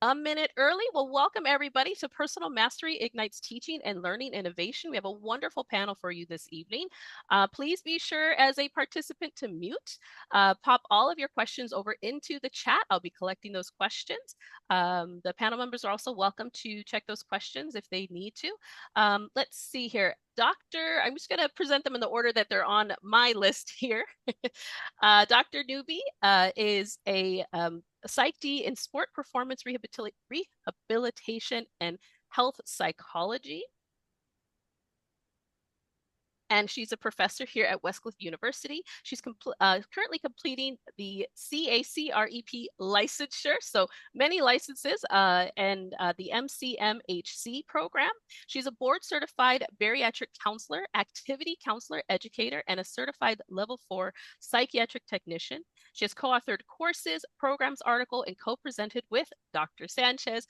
a minute early. Well, welcome everybody to Personal Mastery Ignites Teaching and Learning Innovation. We have a wonderful panel for you this evening. Please be sure as a participant to mute. Pop all of your questions over into the chat. I'll be collecting those questions. The panel members are also welcome to check those questions if they need to. Let's see here. I'm just going to present them in the order that they're on my list here. Dr. Newby is a Psych D in sport performance rehabilitation and health psychology. And she's a professor here at Westcliff University. She's currently completing the CACREP licensure, so many licenses, and the MCMHC program. She's a board-certified bariatric counselor, activity counselor, educator, and a certified level 4 psychiatric technician. She has co-authored courses, programs, article, and co-presented with Dr. Sanchez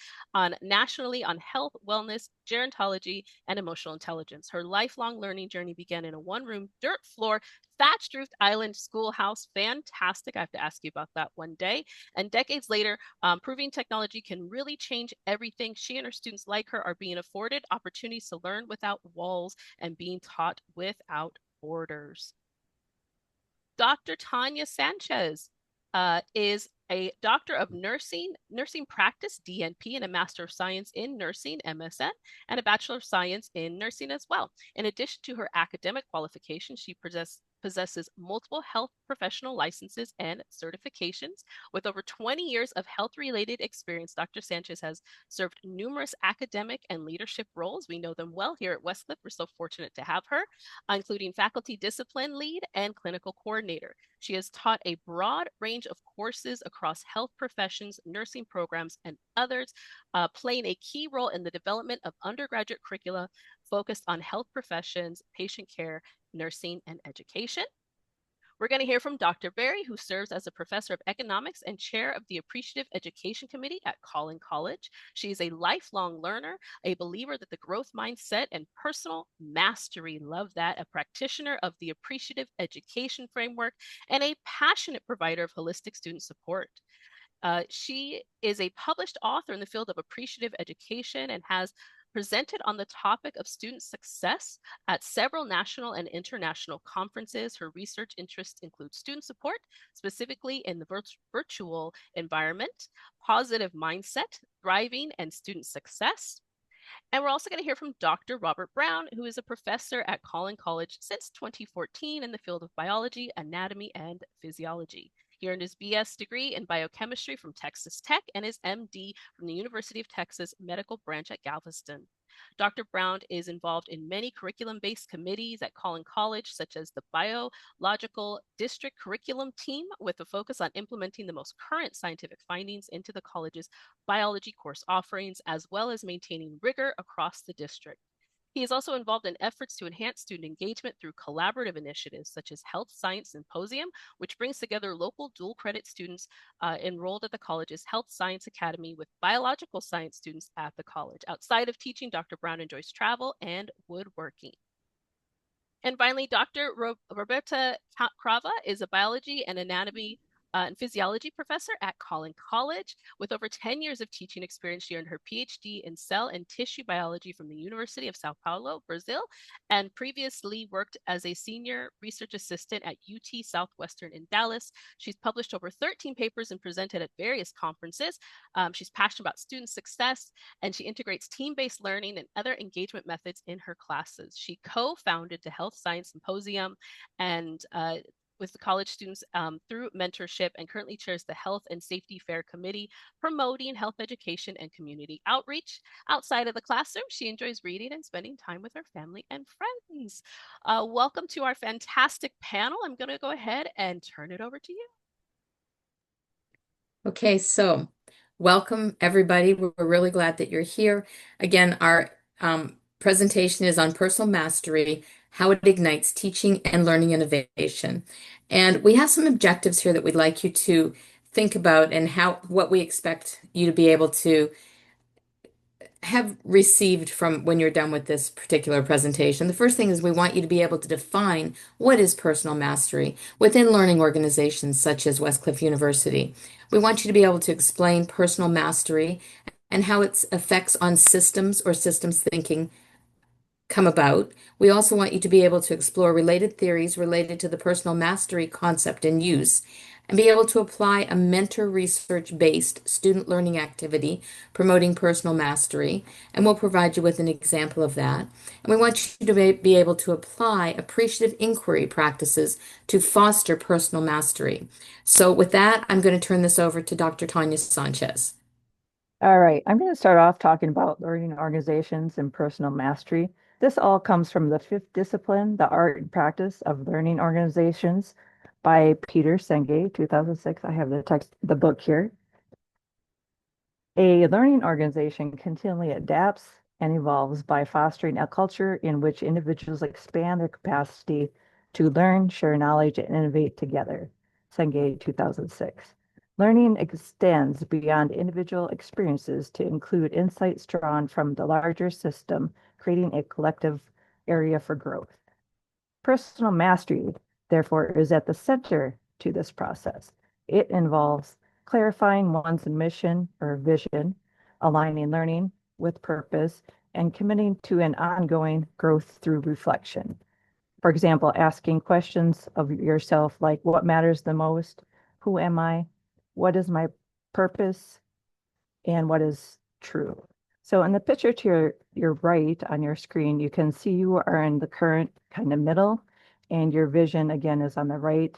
nationally on health, wellness, gerontology, and emotional intelligence. Her lifelong learning journey began in a one-room, dirt floor, thatched roofed island schoolhouse. Fantastic. I have to ask you about that one day. And decades later, proving technology can really change everything. She and her students like her are being afforded opportunities to learn without walls and being taught without borders. Dr. Tanya Sanchez is a Doctor of Nursing Practice, DNP, and a Master of Science in Nursing, MSN, and a Bachelor of Science in Nursing as well. In addition to her academic qualifications, she possesses multiple health professional licenses and certifications. With over 20 years of health-related experience, Dr. Sanchez has served numerous academic and leadership roles. We know them well here at Westcliff. We're so fortunate to have her, including faculty discipline lead and clinical coordinator. She has taught a broad range of courses across health professions, nursing programs, and others, playing a key role in the development of undergraduate curricula focused on health professions, patient care, nursing, and education. We're going to hear from Dr. Berry, who serves as a professor of economics and chair of the Appreciative Education Committee at Collin College. She is a lifelong learner, a believer that the growth mindset and personal mastery, love that, a practitioner of the Appreciative Education Framework, and a passionate provider of holistic student support. She is a published author in the field of appreciative education and has presented on the topic of student success at several national and international conferences. Her research interests include student support, specifically in the virtual environment, positive mindset, thriving, and student success. And we're also going to hear from Dr. Robert Brown, who is a professor at Collin College since 2014 in the field of biology, anatomy, and physiology. He earned his BS degree in biochemistry from Texas Tech and his MD from the University of Texas Medical Branch at Galveston. Dr. Brown is involved in many curriculum-based committees at Collin College, such as the Biological District Curriculum Team, with a focus on implementing the most current scientific findings into the college's biology course offerings, as well as maintaining rigor across the district. He is also involved in efforts to enhance student engagement through collaborative initiatives such as Health Science Symposium, which brings together local dual credit students enrolled at the college's Health Science Academy with biological science students at the college. Outside of teaching, Dr. Brown enjoys travel and woodworking. And finally, Dr. Roberta Crava is a biology and anatomy and physiology professor at Collin College. With over 10 years of teaching experience, she earned her PhD in cell and tissue biology from the University of Sao Paulo, Brazil, and previously worked as a senior research assistant at UT Southwestern in Dallas. She's published over 13 papers and presented at various conferences. She's passionate about student success, and she integrates team-based learning and other engagement methods in her classes. She co-founded the Health Science Symposium and with the college students through mentorship, and currently chairs the Health and Safety Fair Committee, promoting health education and community outreach. Outside of the classroom, she enjoys reading and spending time with her family and friends. Welcome to our fantastic panel. I'm going to go ahead and turn it over to you. Okay, so welcome everybody. We're really glad that you're here. Again, our presentation is on personal mastery, how it ignites teaching and learning innovation. And we have some objectives here that we'd like you to think about and what we expect you to be able to have received from when you're done with this particular presentation. The first thing is we want you to be able to define what is personal mastery within learning organizations such as Westcliff University. We want you to be able to explain personal mastery and how its effects on systems or systems thinking come about. We also want you to be able to explore related theories related to the personal mastery concept and use, and be able to apply a mentor research-based student learning activity promoting personal mastery. And we'll provide you with an example of that. And we want you to be able to apply appreciative inquiry practices to foster personal mastery. So with that, I'm going to turn this over to Dr. Tanya Sanchez. All right, I'm going to start off talking about learning organizations and personal mastery. This all comes from the fifth discipline, the art and practice of learning organizations by Peter Senge, 2006. I have the book here. A learning organization continually adapts and evolves by fostering a culture in which individuals expand their capacity to learn, share knowledge, and innovate together. Senge, 2006. Learning extends beyond individual experiences to include insights drawn from the larger system, creating a collective area for growth. Personal mastery, therefore, is at the center to this process. It involves clarifying one's mission or vision, aligning learning with purpose, and committing to an ongoing growth through reflection. For example, asking questions of yourself like, what matters the most? Who am I? What is my purpose? And what is true? So in the picture to your right on your screen, you can see you are in the current kind of middle, and your vision again is on the right,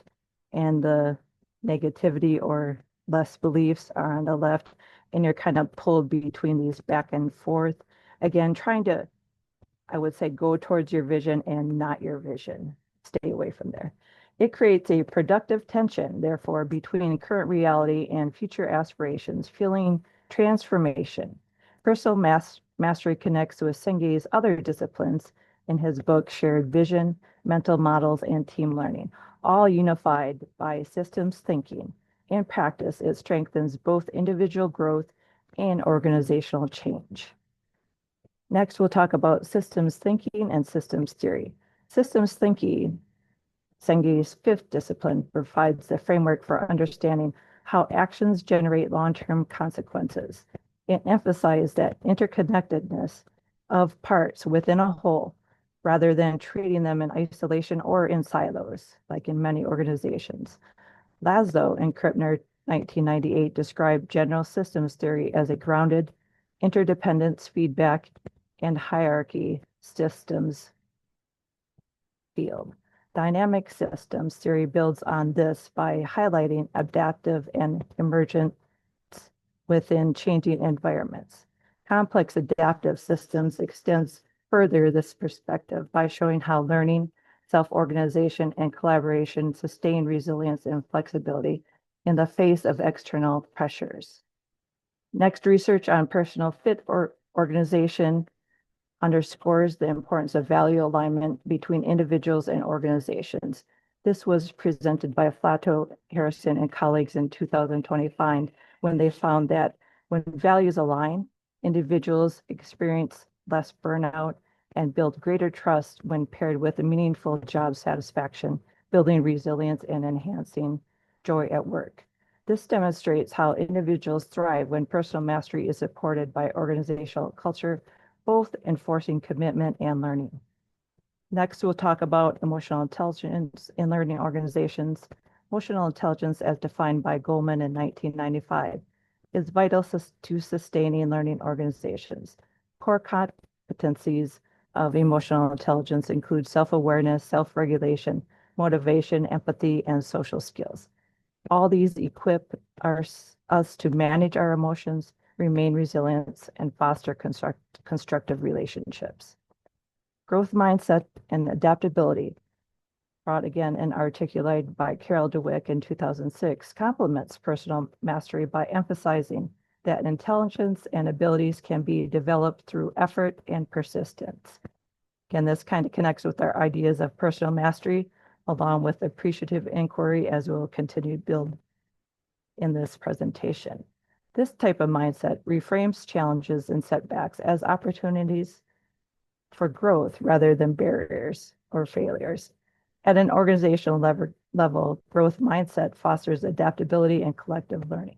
and the negativity or less beliefs are on the left, and you're kind of pulled between these back and forth. Again, trying to, I would say, go towards your vision and not your vision. Stay away from there. It creates a productive tension, therefore, between current reality and future aspirations, fueling transformation. Personal mastery connects with Senge's other disciplines in his book, Shared Vision, Mental Models, and Team Learning, all unified by systems thinking. In practice, it strengthens both individual growth and organizational change. Next, we'll talk about systems thinking and systems theory. Systems thinking, Senge's fifth discipline, provides the framework for understanding how actions generate long-term consequences. It emphasizes that interconnectedness of parts within a whole, rather than treating them in isolation or in silos, like in many organizations. Laszlo and Krippner, 1998, described general systems theory as a grounded, interdependence, feedback, and hierarchy systems field. Dynamic systems theory builds on this by highlighting adaptive and emergent within changing environments. Complex adaptive systems extends further this perspective by showing how learning, self-organization, and collaboration sustain resilience and flexibility in the face of external pressures. Next, research on personal fit or organization underscores the importance of value alignment between individuals and organizations. This was presented by Flato, Harrison, and colleagues in 2025 when they found that when values align, individuals experience less burnout and build greater trust when paired with a meaningful job satisfaction, building resilience and enhancing joy at work. This demonstrates how individuals thrive when personal mastery is supported by organizational culture, both enforcing commitment and learning. Next, we'll talk about emotional intelligence in learning organizations. Emotional intelligence, as defined by Goleman in 1995, is vital to sustaining learning organizations. Core competencies of emotional intelligence include self-awareness, self-regulation, motivation, empathy, and social skills. All these equip us to manage our emotions, remain resilient, and foster constructive relationships. Growth mindset and adaptability, brought again and articulated by Carol DeWick in 2006, complements personal mastery by emphasizing that intelligence and abilities can be developed through effort and persistence. Again, this kind of connects with our ideas of personal mastery, along with appreciative inquiry, as we'll continue to build in this presentation. This type of mindset reframes challenges and setbacks as opportunities for growth rather than barriers or failures. At an organizational level, growth mindset fosters adaptability and collective learning.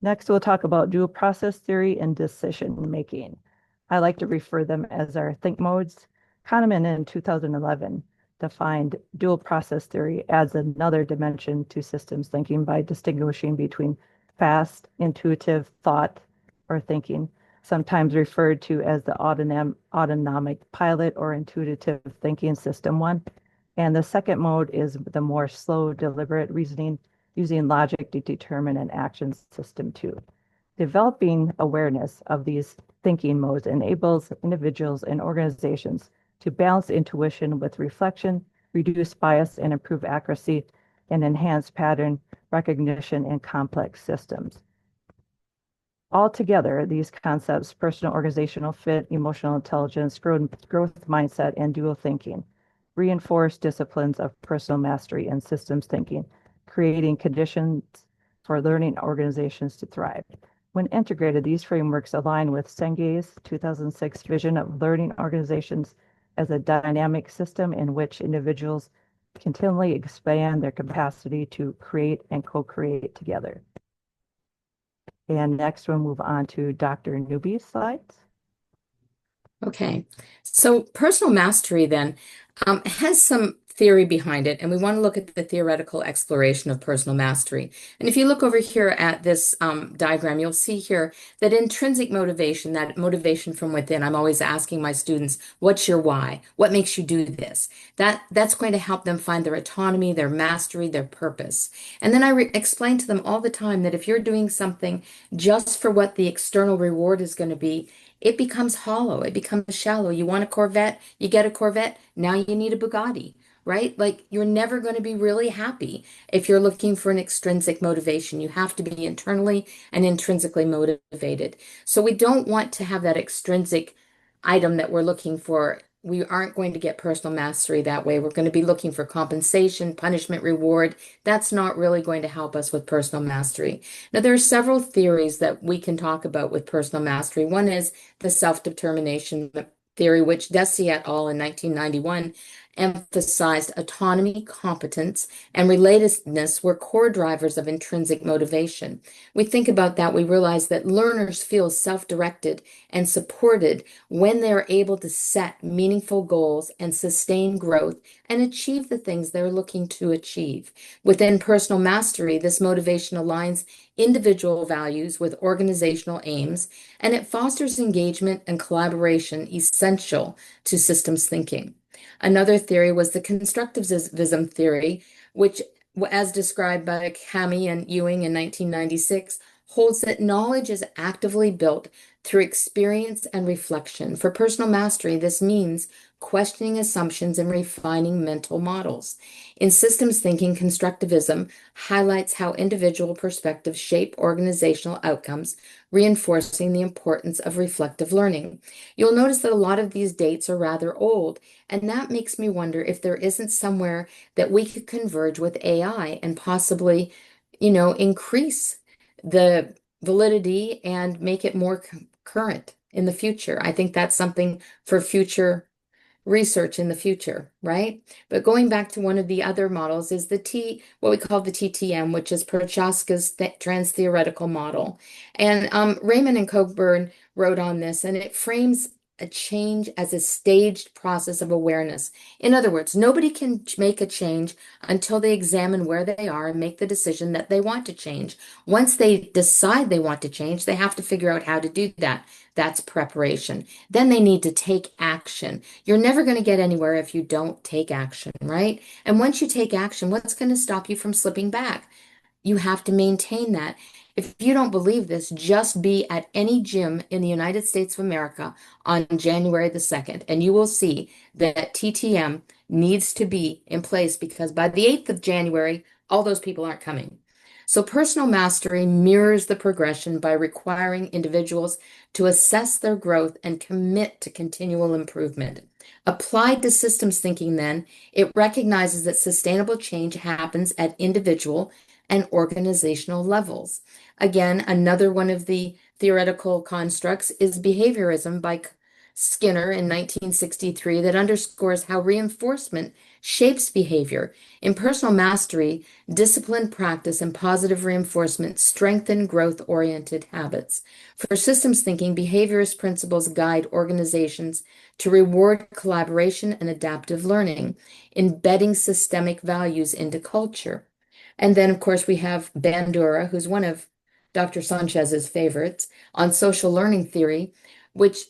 Next, we'll talk about dual process theory and decision making. I like to refer them as our think modes. Kahneman in 2011 defined dual process theory as another dimension to systems thinking by distinguishing between fast, intuitive thought or thinking, sometimes referred to as the autonomic pilot or intuitive thinking system one. And the second mode is the more slow, deliberate reasoning using logic to determine an action system two. Developing awareness of these thinking modes enables individuals and organizations to balance intuition with reflection, reduce bias, and improve accuracy and enhance pattern recognition in complex systems. Altogether, these concepts, personal organizational fit, emotional intelligence, growth mindset, and dual thinking, reinforce disciplines of personal mastery and systems thinking, creating conditions for learning organizations to thrive. When integrated, these frameworks align with Senge's 2006 vision of learning organizations as a dynamic system in which individuals continually expand their capacity to create and co-create together. And next we'll move on to Dr. Newby's slides. Okay, so personal mastery then has some theory behind it, and we want to look at the theoretical exploration of personal mastery. And if you look over here at this diagram, you'll see here that intrinsic motivation, that motivation from within, I'm always asking my students, what's your why? What makes you do this? That's going to help them find their autonomy, their mastery, their purpose. And then I explain to them all the time that if you're doing something just for what the external reward is going to be, it becomes hollow. It becomes shallow. You want a Corvette, you get a Corvette, now you need a Bugatti, right? Like you're never going to be really happy if you're looking for an extrinsic motivation. You have to be internally and intrinsically motivated. So we don't want to have that extrinsic item that we're looking for. We aren't going to get personal mastery that way. We're going to be looking for compensation, punishment, reward. That's not really going to help us with personal mastery. Now, there are several theories that we can talk about with personal mastery. One is the self-determination theory, which Deci et al. In 1991 emphasized autonomy, competence, and relatedness were core drivers of intrinsic motivation. We think about that, we realize that learners feel self-directed and supported when they're able to set meaningful goals and sustain growth and achieve the things they're looking to achieve. Within personal mastery, this motivation aligns individual values with organizational aims, and it fosters engagement and collaboration essential to systems thinking. Another theory was the constructivism theory, which, as described by Kami and Ewing in 1996, holds that knowledge is actively built through experience and reflection. For personal mastery, this means questioning assumptions and refining mental models. In systems thinking, constructivism highlights how individual perspectives shape organizational outcomes, reinforcing the importance of reflective learning. You'll notice that a lot of these dates are rather old, and that makes me wonder if there isn't somewhere that we could converge with AI and possibly, increase the validity and make it more current in the future. I think that's something for future research in the future, right? But going back to one of the other models is what we call the TTM, which is Prochaska's trans-theoretical model. And Raymond and Coburn wrote on this, and it frames a change as a staged process of awareness. In other words, nobody can make a change until they examine where they are and make the decision that they want to change. Once they decide they want to change, they have to figure out how to do that. That's preparation. Then they need to take action. You're never going to get anywhere if you don't take action, right? And once you take action, what's going to stop you from slipping back? You have to maintain that. If you don't believe this, just be at any gym in the United States of America on January the 2nd, and you will see that TTM needs to be in place because by the 8th of January, all those people aren't coming. So personal mastery mirrors the progression by requiring individuals to assess their growth and commit to continual improvement. Applied to systems thinking, then, it recognizes that sustainable change happens at individual and organizational levels. Again, another one of the theoretical constructs is behaviorism by Skinner in 1963 that underscores how reinforcement shapes behavior. In personal mastery, disciplined practice and positive reinforcement strengthen growth-oriented habits. For systems thinking, behaviorist principles guide organizations to reward collaboration and adaptive learning, embedding systemic values into culture. And then, of course, we have Bandura, who's one of Dr. Sanchez's favorites, on social learning theory, which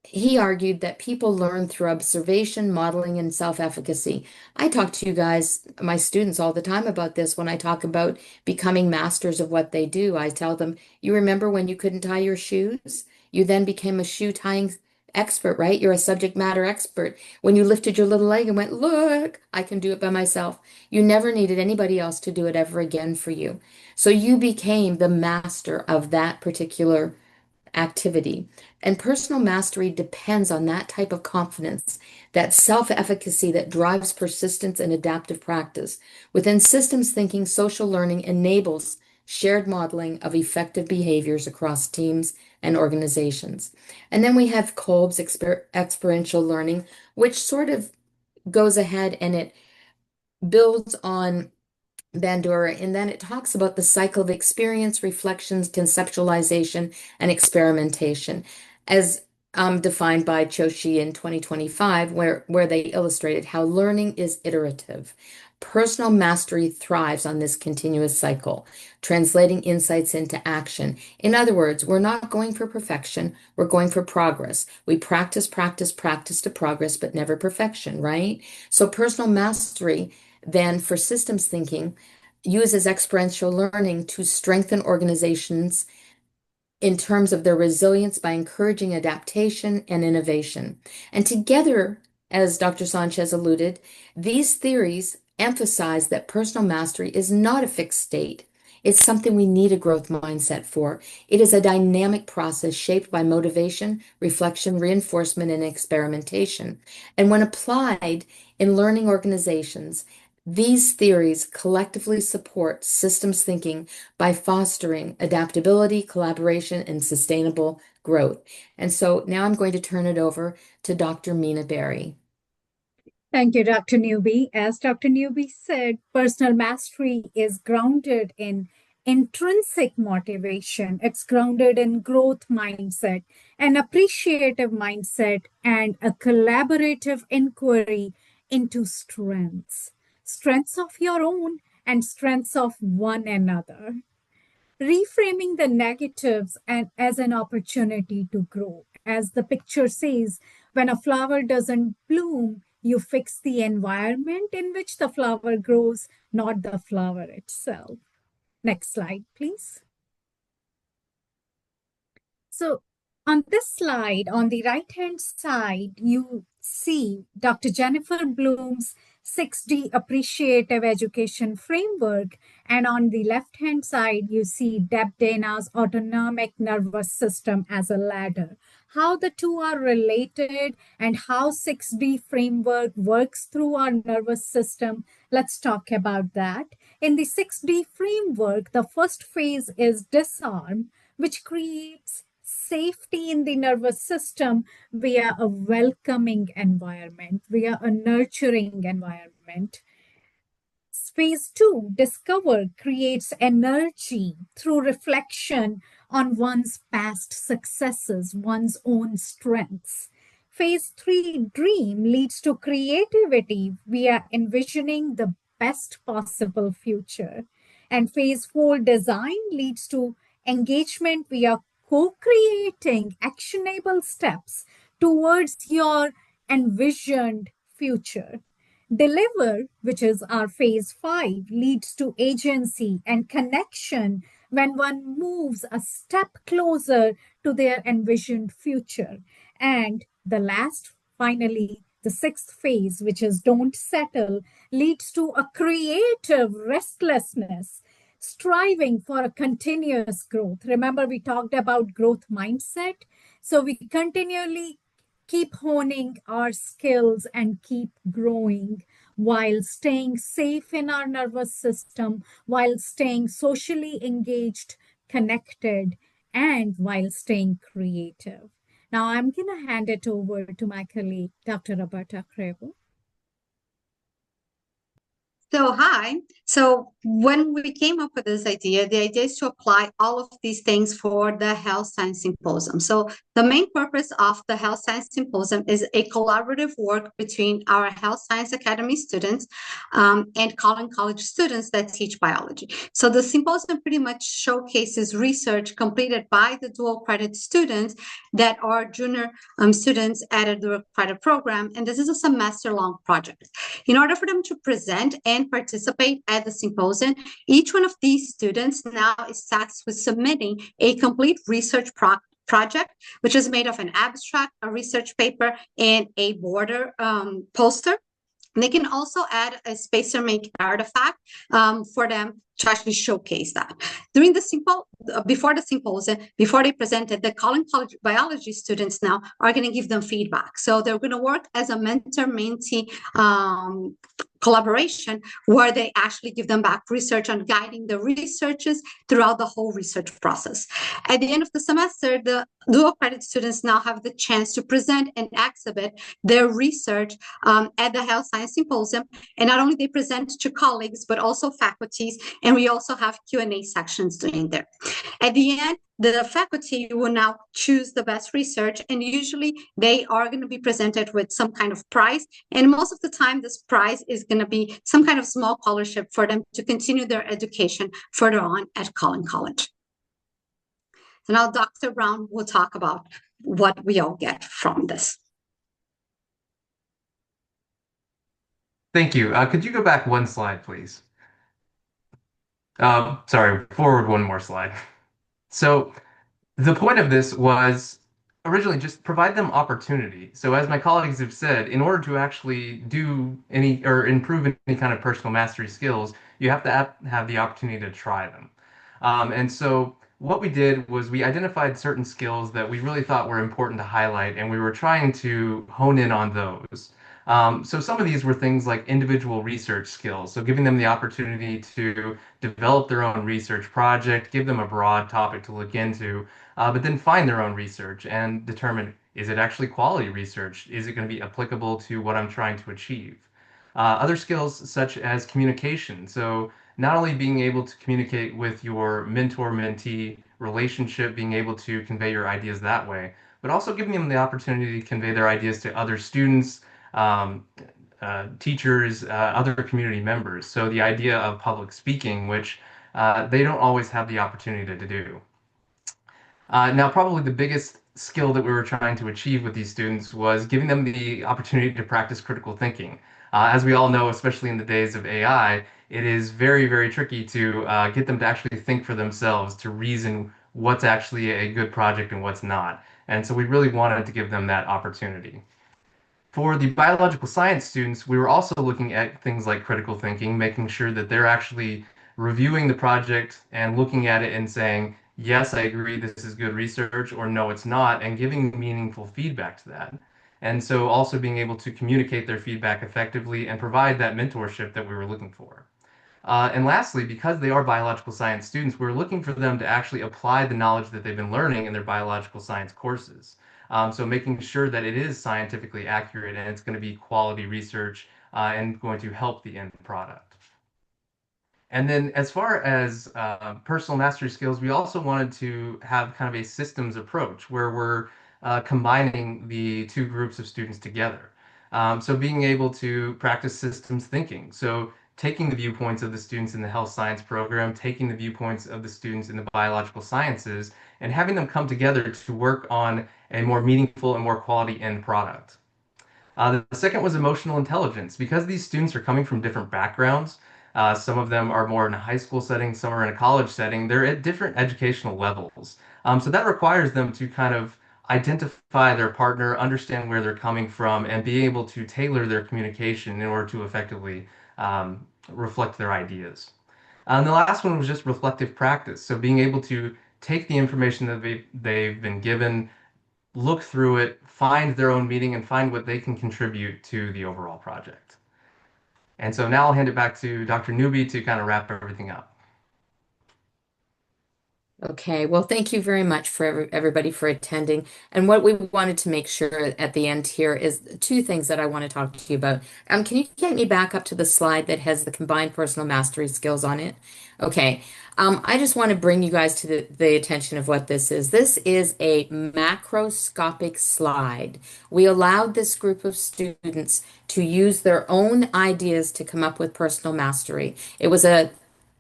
he argued that people learn through observation, modeling, and self-efficacy. I talk to you guys, my students, all the time about this when I talk about becoming masters of what they do. I tell them, you remember when you couldn't tie your shoes? You then became a shoe tying expert, right? You're a subject matter expert. When you lifted your little leg and went, look, I can do it by myself. You never needed anybody else to do it ever again for you. So you became the master of that particular activity. And personal mastery depends on that type of confidence, that self-efficacy that drives persistence and adaptive practice. Within systems thinking, social learning enables shared modeling of effective behaviors across teams and organizations. And then we have Kolb's experiential learning, which sort of goes ahead and it builds on Bandura, and then it talks about the cycle of experience, reflections, conceptualization, and experimentation, as defined by Choshi in 2025, where they illustrated how learning is iterative. Personal mastery thrives on this continuous cycle, translating insights into action. In other words, we're not going for perfection, we're going for progress. We practice, practice, practice to progress, but never perfection, right? So personal mastery then for systems thinking uses experiential learning to strengthen organizations in terms of their resilience by encouraging adaptation and innovation. And together, as Dr. Sanchez alluded, these theories emphasize that personal mastery is not a fixed state. It's something we need a growth mindset for. It is a dynamic process shaped by motivation, reflection, reinforcement, and experimentation. And when applied in learning organizations, these theories collectively support systems thinking by fostering adaptability, collaboration, and sustainable growth. And so now I'm going to turn it over to Dr. Mina Berry. Thank you, Dr. Newby. As Dr. Newby said, personal mastery is grounded in intrinsic motivation. It's grounded in growth mindset, an appreciative mindset, and a collaborative inquiry into strengths of your own and strengths of one another, reframing the negatives and as an opportunity to grow. As the picture says, when a flower doesn't bloom, you fix the environment in which the flower grows, not the flower itself. Next slide, please. So on this slide, on the right-hand side, you see Dr. Jennifer Bloom's 6D Appreciative Education Framework. And on the left-hand side, you see Deb Dana's Autonomic Nervous System as a ladder. How the two are related and how 6D framework works through our nervous system. Let's talk about that. In the 6D framework, the first phase is disarm, which creates safety in the nervous system via a welcoming environment, via a nurturing environment. Phase 2, discover, creates energy through reflection on one's past successes, one's own strengths. Phase 3, dream, leads to creativity via envisioning the best possible future. And phase 4, design, leads to engagement via co-creating actionable steps towards your envisioned future. Deliver, which is our phase 5, leads to agency and connection when one moves a step closer to their envisioned future. And the last, finally, the sixth phase, which is don't settle, leads to a creative restlessness, striving for a continuous growth. Remember, we talked about growth mindset. So we continually keep honing our skills and keep growing while staying safe in our nervous system, while staying socially engaged, connected, and while staying creative. Now I'm going to hand it over to my colleague, Dr. Roberta Crevo. So, hi. So, when we came up with this idea, the idea is to apply all of these things for the Health Science Symposium. So, the main purpose of the Health Science Symposium is a collaborative work between our Health Science Academy students and Collin College students that teach biology. So, the symposium pretty much showcases research completed by the dual credit students that are junior students at a dual credit program. And this is a semester long project. In order for them to present and participate at the symposium, each one of these students now is tasked with submitting a complete research project, which is made of an abstract, a research paper, and a border poster. And they can also add a spacer make artifact for them to actually showcase that. During the before the symposium, before they presented, the Collin College biology students now are going to give them feedback. So they're going to work as a mentor-mentee collaboration where they actually give them back research on guiding the researchers throughout the whole research process. At the end of the semester, the dual credit students now have the chance to present and exhibit their research at the Health Science Symposium. And not only they present to colleagues, but also faculties. And we also have Q&A sections doing there. At the end, the faculty will now choose the best research, and usually they are going to be presented with some kind of prize. And most of the time, this prize is going to be some kind of small scholarship for them to continue their education further on at Collin College. So now Dr. Brown will talk about what we all get from this. Thank you. Could you go back one slide, please? Sorry, forward one more slide. So the point of this was originally just provide them opportunity. So as my colleagues have said, in order to actually do any or improve any kind of personal mastery skills, you have to have the opportunity to try them. And so what we did was we identified certain skills that we really thought were important to highlight, and we were trying to hone in on those. So some of these were things like individual research skills. So giving them the opportunity to develop their own research project, give them a broad topic to look into, but then find their own research and determine, is it actually quality research? Is it going to be applicable to what I'm trying to achieve? Other skills such as communication. So not only being able to communicate with your mentor-mentee relationship, being able to convey your ideas that way, but also giving them the opportunity to convey their ideas to other students, um, teachers, other community members. So the idea of public speaking, which they don't always have the opportunity to do. Now, probably the biggest skill that we were trying to achieve with these students was giving them the opportunity to practice critical thinking. As we all know, especially in the days of AI, it is very, very tricky to get them to actually think for themselves, to reason what's actually a good project and what's not. And so we really wanted to give them that opportunity. For the biological science students, we were also looking at things like critical thinking, making sure that they're actually reviewing the project and looking at it and saying, yes, I agree, this is good research, or no, it's not, and giving meaningful feedback to that. And so also being able to communicate their feedback effectively and provide that mentorship that we were looking for. And lastly, because they are biological science students, we're looking for them to actually apply the knowledge that they've been learning in their biological science courses. So making sure that it is scientifically accurate and it's going to be quality research and going to help the end product. And then as far as personal mastery skills, we also wanted to have kind of a systems approach where we're combining the two groups of students together. So being able to practice systems thinking. So taking the viewpoints of the students in the health science program, taking the viewpoints of the students in the biological sciences, and having them come together to work on a more meaningful and more quality end product. The second was emotional intelligence. Because these students are coming from different backgrounds, some of them are more in a high school setting, some are in a college setting, they're at different educational levels. So that requires them to kind of identify their partner, understand where they're coming from, and be able to tailor their communication in order to effectively reflect their ideas. And the last one was just reflective practice. So being able to take the information that they've been given, look through it, find their own meaning, and find what they can contribute to the overall project. And so now I'll hand it back to Dr. Newby to kind of wrap everything up. Okay, well, thank you very much for everybody for attending. And what we wanted to make sure at the end here is two things that I want to talk to you about. Can you get me back up to the slide that has the combined personal mastery skills on it? Okay, I just want to bring you guys to the attention of what this is. This is a macroscopic slide. We allowed this group of students to use their own ideas to come up with personal mastery. It was a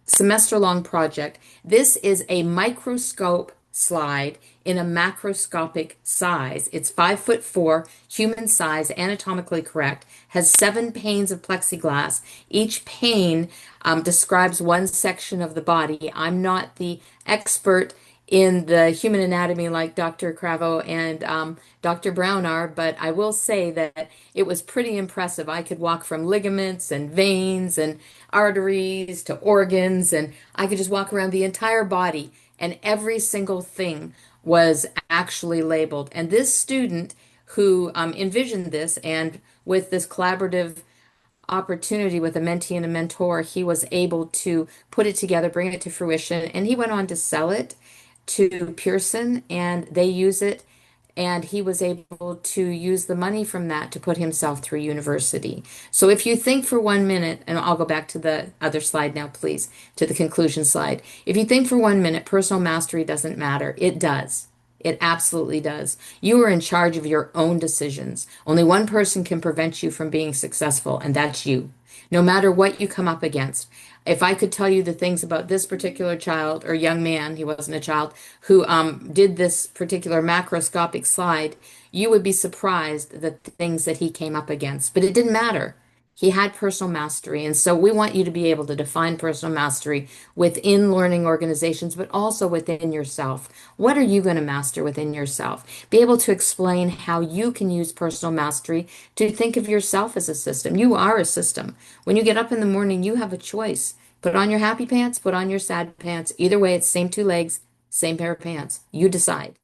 semester-long project. This is a microscope slide in a macroscopic size. It's 5'4", human size, anatomically correct, has 7 panes of plexiglass. Each pane describes one section of the body. I'm not the expert in the human anatomy like Dr. Cravo and Dr. Brown are, but I will say that it was pretty impressive. I could walk from ligaments and veins and arteries to organs, and I could just walk around the entire body, and every single thing was actually labeled. And this student who envisioned this, and with this collaborative opportunity with a mentee and a mentor, he was able to put it together, bring it to fruition, and he went on to sell it to Pearson, and they use it, and he was able to use the money from that to put himself through university. So if you think for 1 minute, and I'll go back to the other slide now, please, to the conclusion slide. If you think for 1 minute, personal mastery doesn't matter, it does. It absolutely does. You are in charge of your own decisions. Only one person can prevent you from being successful, and that's you. No matter what you come up against. If I could tell you the things about this particular child or young man, he wasn't a child, who did this particular macroscopic slide, you would be surprised the things that he came up against. But it didn't matter. He had personal mastery. And so we want you to be able to define personal mastery within learning organizations, but also within yourself. What are you going to master within yourself? Be able to explain how you can use personal mastery to think of yourself as a system. You are a system. When you get up in the morning, you have a choice. Put on your happy pants, put on your sad pants. Either way, it's same two legs, same pair of pants. You decide.